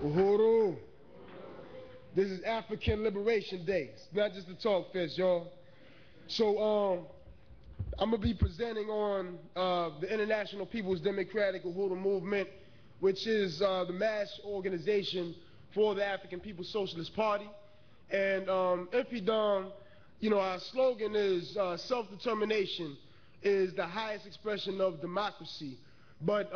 Uhuru. This is African Liberation Day. It's not just a talk fest, y'all. So I'm gonna be presenting on the International People's Democratic Uhuru Movement, which is the mass organization for the African People's Socialist Party. And InPDUM, our slogan is self-determination is the highest expression of democracy. But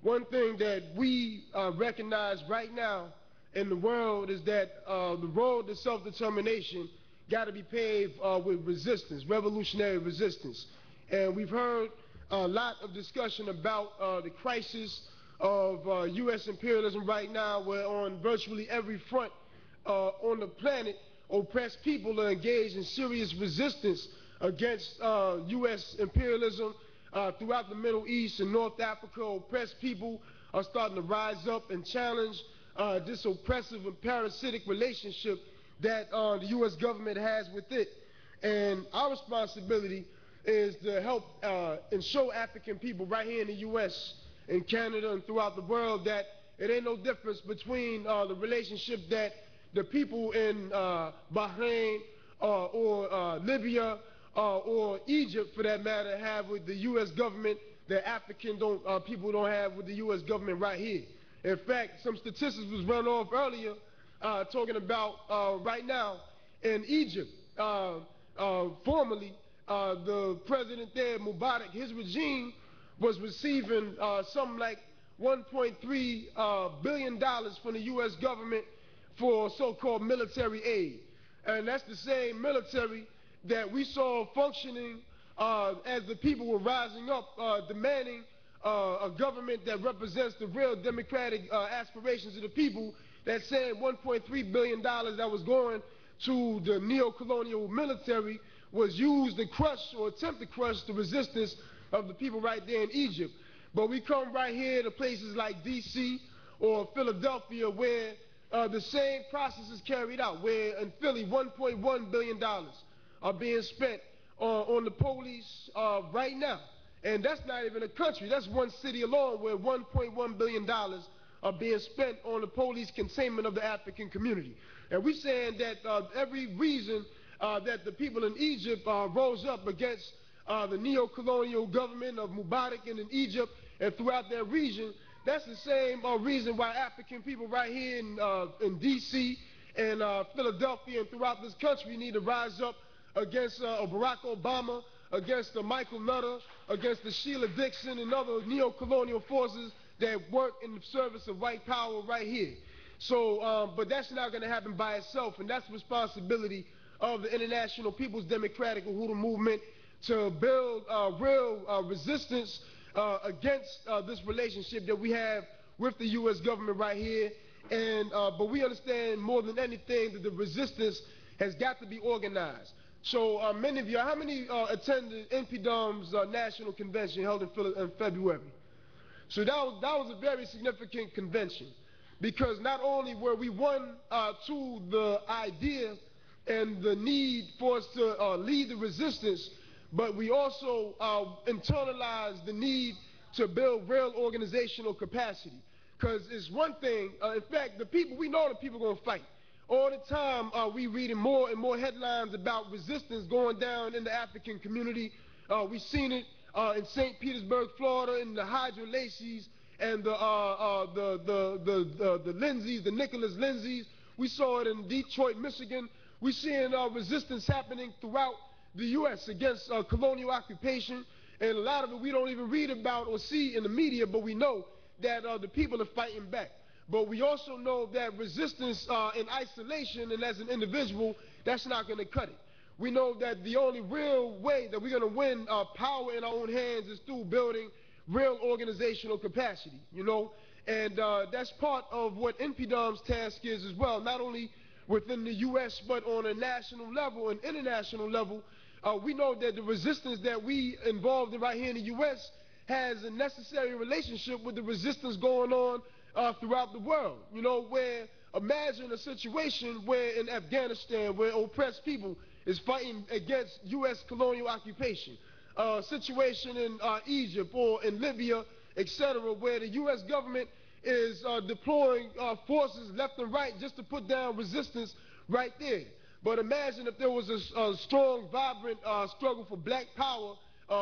one thing that we recognize right now in the world is that the road to self-determination got to be paved with resistance, revolutionary resistance. And we've heard a lot of discussion about the crisis of U.S. imperialism right now, where on virtually every front on the planet, oppressed people are engaged in serious resistance against U.S. imperialism throughout the Middle East and North Africa. Oppressed people are starting to rise up and challenge this oppressive and parasitic relationship that the U.S. government has with it. And our responsibility is to help and show African people right here in the U.S., in Canada, and throughout the world that it ain't no difference between the relationship that the people in Bahrain or Libya or Egypt, for that matter, have with the U.S. government that African people don't have with the U.S. government right here. In fact, some statistics was run off earlier talking about right now in Egypt, formerly the president there, Mubarak, his regime was receiving something like $1.3 billion from the U.S. government for so-called military aid. And that's the same military that we saw functioning as the people were rising up, demanding a government that represents the real democratic aspirations of the people. That same $1.3 billion that was going to the neo-colonial military was used to crush or attempt to crush the resistance of the people right there in Egypt. But we come right here to places like D.C. or Philadelphia, where the same process is carried out, where in Philly $1.1 billion are being spent on the police right now. And that's not even a country, that's one city alone where $1.1 billion are being spent on the police containment of the African community. And we're saying that every reason that the people in Egypt rose up against the neo-colonial government of Mubarak and in Egypt and throughout their region, that's the same reason why African people right here in D.C. and Philadelphia and throughout this country need to rise up against Barack Obama, against Michael Nutter, against the Sheila Dixon and other neo-colonial forces that work in the service of white power right here. So, but that's not going to happen by itself, and that's the responsibility of the International People's Democratic Uhuru Movement to build real resistance against this relationship that we have with the U.S. government right here. And but we understand more than anything that the resistance has got to be organized. So many of you, how many attended InPDUM's national convention held in February? So that was a very significant convention, because not only were we won to the idea and the need for us to lead the resistance, but we also internalized the need to build real organizational capacity. Because it's one thing, in fact, the people, we know the people are going to fight. All the time we reading more and more headlines about resistance going down in the African community. We've seen it in St. Petersburg, Florida, in the Hydra Lacey's and the Lindsays, the Nicholas Lindsays. We saw it in Detroit, Michigan. We're seeing resistance happening throughout the U.S. against colonial occupation. And a lot of it we don't even read about or see in the media, but we know that the people are fighting back. But we also know that resistance in isolation and as an individual, that's not going to cut it. We know that the only real way that we're going to win power in our own hands is through building real organizational capacity, And that's part of what InPDUM's task is as well, not only within the U.S., but on a national level and international level. We know that the resistance that we involved in right here in the U.S. has a necessary relationship with the resistance going on throughout the world, where imagine a situation where in Afghanistan, where oppressed people is fighting against U.S. colonial occupation, a situation in Egypt or in Libya, etc., where the U.S. government is deploying forces left and right just to put down resistance right there. But imagine if there was a strong, vibrant struggle for black power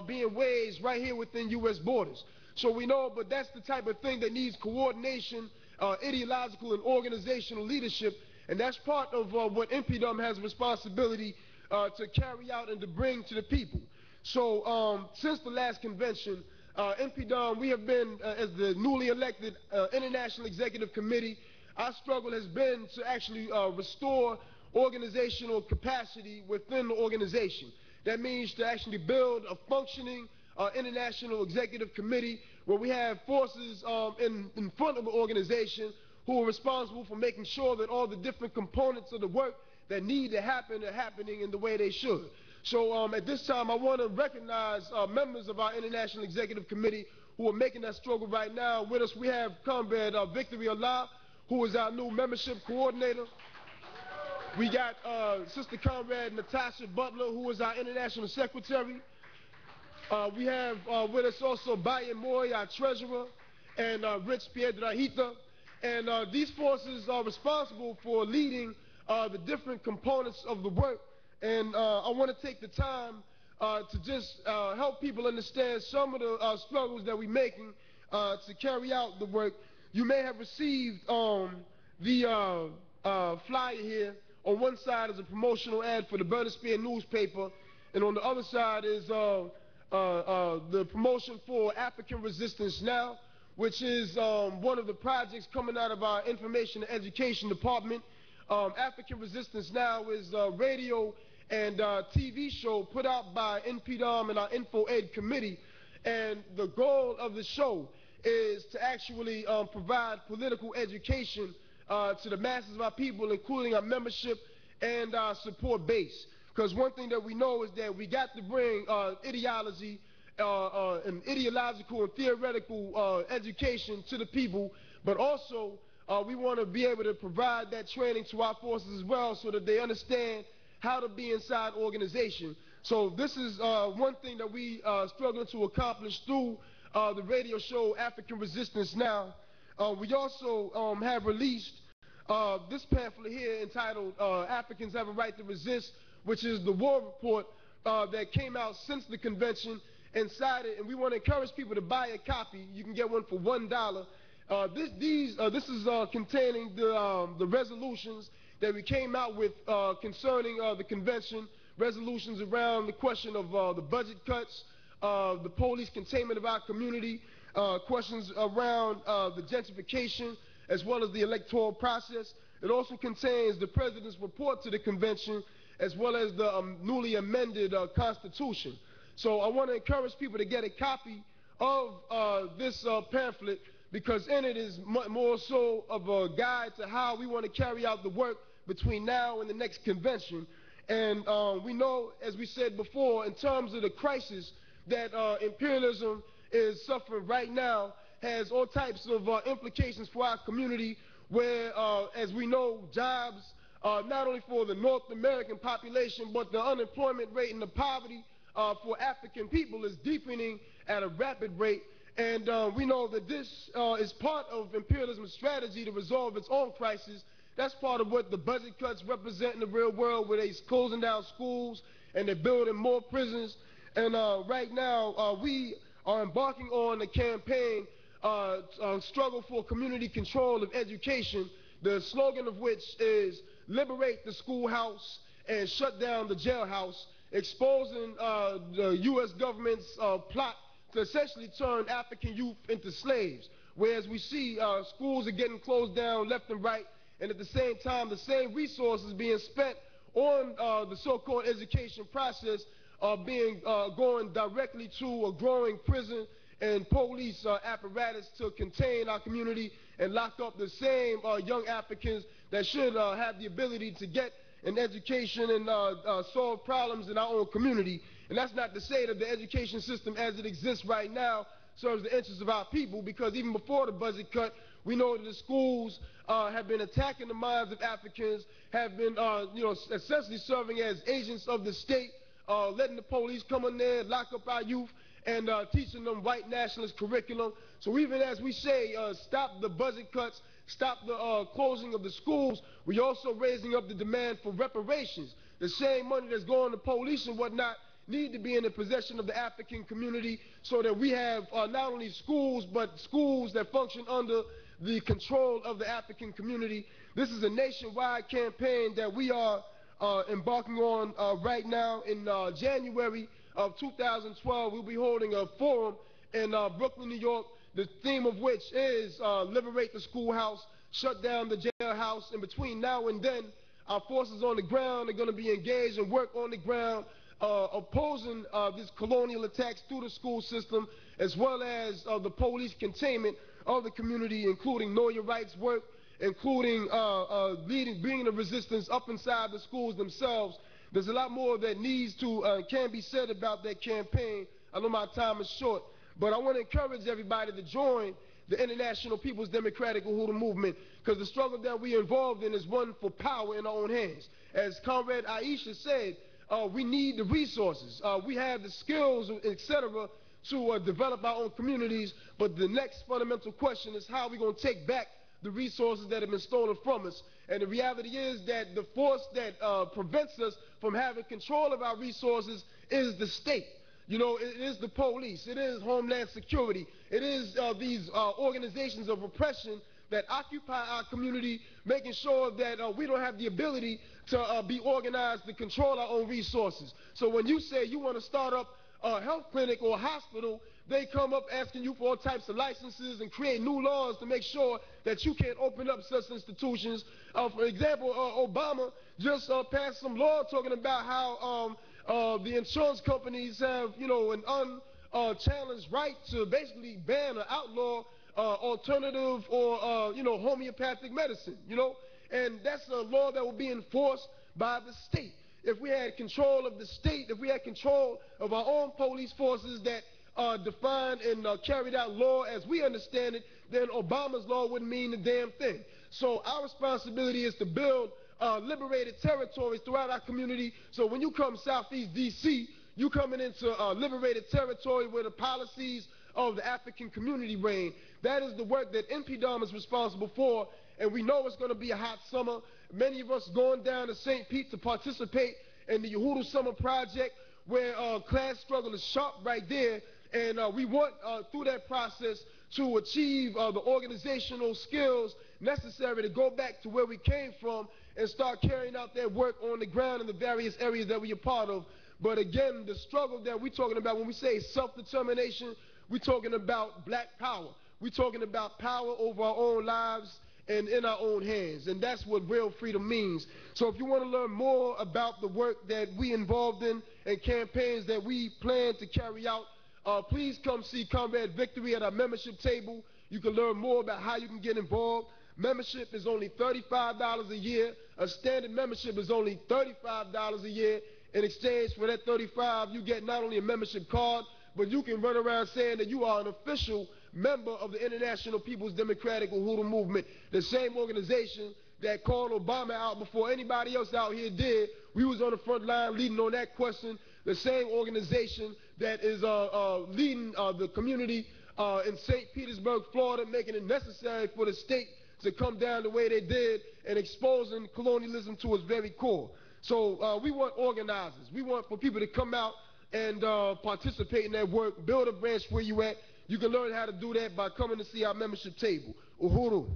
being waged right here within U.S. borders. So we know, but that's the type of thing that needs coordination, ideological and organizational leadership, and that's part of what InPDUM has responsibility to carry out and to bring to the people. So since the last convention, InPDUM, we have been, as the newly elected International Executive Committee, our struggle has been to actually restore organizational capacity within the organization. That means to actually build a functioning International Executive Committee where we have forces in front of the organization who are responsible for making sure that all the different components of the work that need to happen are happening in the way they should. So at this time, I want to recognize members of our International Executive Committee who are making that struggle right now. With us, we have Comrade Victory Allah, who is our new membership coordinator. We got Sister Comrade Natasha Butler, who is our International Secretary. We have with us also Baye Moy, our treasurer, and Rich Piedrahita. And these forces are responsible for leading the different components of the work. And I want to take the time to just help people understand some of the struggles that we're making to carry out the work. You may have received the flyer here. On one side is a promotional ad for the Burner Spear newspaper, and on the other side is the promotion for African Resistance Now, which is one of the projects coming out of our Information and Education Department. African Resistance Now is a radio and TV show put out by InPDUM and our Info Ed Committee, and the goal of the show is to actually provide political education to the masses of our people, including our membership and our support base. Because one thing that we know is that we got to bring ideology and ideological and theoretical education to the people, but also we want to be able to provide that training to our forces as well so that they understand how to be inside organization. So this is one thing that we struggling to accomplish through the radio show African Resistance Now. We also have released this pamphlet here entitled Africans Have a Right to Resist, which is the war report that came out since the convention inside it, and we want to encourage people to buy a copy. You can get one for $1. This is containing the resolutions that we came out with concerning the convention, resolutions around the question of the budget cuts, the police containment of our community, questions around the gentrification, as well as the electoral process. It also contains the President's report to the convention, as well as the newly amended Constitution. So I want to encourage people to get a copy of this pamphlet, because in it is more so of a guide to how we want to carry out the work between now and the next convention. And we know, as we said before, in terms of the crisis that imperialism is suffering right now, has all types of implications for our community, where, as we know, jobs, not only for the North American population, but the unemployment rate and the poverty for African people is deepening at a rapid rate. And we know that this is part of imperialism's strategy to resolve its own crisis. That's part of what the budget cuts represent in the real world, where they're closing down schools and they're building more prisons. And right now, we are embarking on a campaign, struggle for community control of education, the slogan of which is liberate the schoolhouse and shut down the jailhouse, exposing the U.S. government's plot to essentially turn African youth into slaves. Whereas we see schools are getting closed down left and right, and at the same time, the same resources being spent on the so-called education process are going directly to a growing prison and police apparatus to contain our community and lock up the same young Africans that should have the ability to get an education and solve problems in our own community. And that's not to say that the education system as it exists right now serves the interests of our people, because even before the budget cut, we know that the schools have been attacking the minds of Africans, have been essentially serving as agents of the state, letting the police come in there, lock up our youth, and teaching them white nationalist curriculum. So even as we say, stop the budget cuts, stop the closing of the schools, we also raising up the demand for reparations. The same money that's going to police and whatnot need to be in the possession of the African community so that we have not only schools, but schools that function under the control of the African community. This is a nationwide campaign that we are embarking on right now. In January of 2012, we'll be holding a forum in Brooklyn, New York, the theme of which is liberate the schoolhouse, shut down the jailhouse. And between now and then, our forces on the ground are going to be engaged and work on the ground opposing these colonial attacks through the school system, as well as the police containment of the community, including know your rights work, including bringing the resistance up inside the schools themselves. There's a lot more that needs to can be said about that campaign. I know my time is short, but I want to encourage everybody to join the International People's Democratic Uhuru movement, because the struggle that we are involved in is one for power in our own hands. As Comrade Aisha said, we need the resources. We have the skills, etc., to develop our own communities, but the next fundamental question is how we're going to take back the resources that have been stolen from us. And the reality is that the force that prevents us from having control of our resources is the state. You know, it is the police, it is Homeland Security, it is these organizations of repression that occupy our community, making sure that we don't have the ability to be organized to control our own resources. So when you say you want to start up a health clinic or a hospital, they come up asking you for all types of licenses and create new laws to make sure that you can't open up such institutions. For example, Obama just passed some law talking about how the insurance companies have, you know, an unchallenged right to basically ban or outlaw alternative or, you know, homeopathic medicine, you know. And that's a law that will be enforced by the state. If we had control of the state, if we had control of our own police forces that defined and carried out law as we understand it, then Obama's law wouldn't mean a damn thing. So our responsibility is to build liberated territories throughout our community. So when you come Southeast DC, you coming into liberated territory where the policies of the African community reign. That is the work that InPDUM is responsible for, and we know it's going to be a hot summer. Many of us going down to St. Pete to participate in the Uhuru Summer Project, where class struggle is sharp right there, and we want through that process to achieve the organizational skills necessary to go back to where we came from and start carrying out that work on the ground in the various areas that we are part of. But again, the struggle that we're talking about when we say self-determination, we're talking about black power. We're talking about power over our own lives and in our own hands, and that's what real freedom means. So if you want to learn more about the work that we involved in and campaigns that we plan to carry out, please come see Comrade Victory at our membership table. You can learn more about how you can get involved. Membership is only $35 a year. A standard membership is only $35 a year. In exchange for that $35, you get not only a membership card, but you can run around saying that you are an official member of the International People's Democratic Uhuru movement, the same organization that called Obama out before anybody else out here did. We was on the front line leading on that question. The same organization that is leading the community in St. Petersburg, Florida, making it necessary for the state to come down the way they did and exposing colonialism to its very core. So we want organizers. We want for people to come out and participate in that work, build a branch where you at. You can learn how to do that by coming to see our membership table. Uhuru.